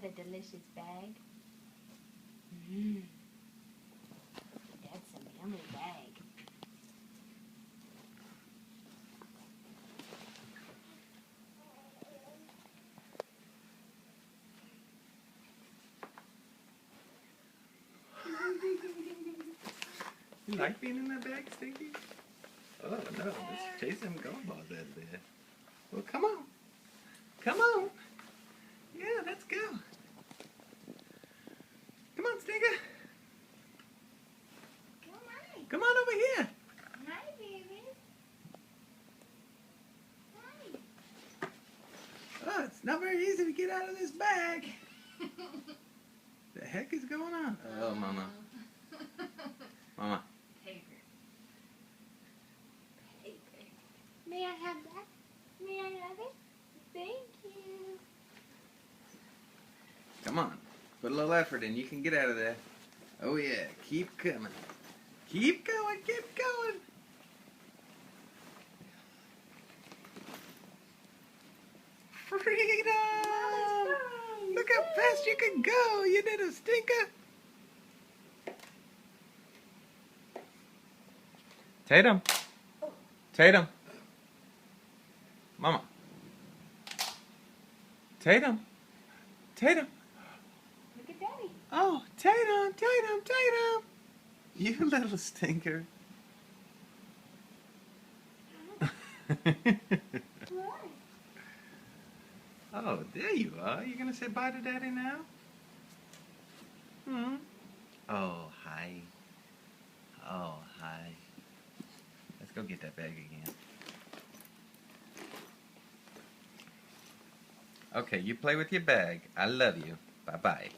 a delicious bag? Mmm. That's a yummy bag. You like being in that bag, Stinky? Oh no, let's chase them golf balls out of there. Well, come on. Come on. Yeah, let's go. Come on, Stinker. Come on over here. Hi, baby. Hi. Oh, it's not very easy to get out of this bag. The heck is going on? Oh, Mama. Mama. Paper. May I have that? May I have it? Thank you. Come on. Put a little effort in. You can get out of there. Oh, yeah. Keep coming. Keep going. Keep going. Freedom! Look how fast you can go, you little stinker. Tatum. Tatum. Mama. Tatum. Tatum. Look at Daddy. Oh, Tatum, Tatum, Tatum. You little stinker. What? Oh, there you are. You gonna say bye to Daddy now? Hmm. Oh, hi. Oh, hi. Let's go get that bag again. Okay, you play with your bag. I love you. Bye-bye.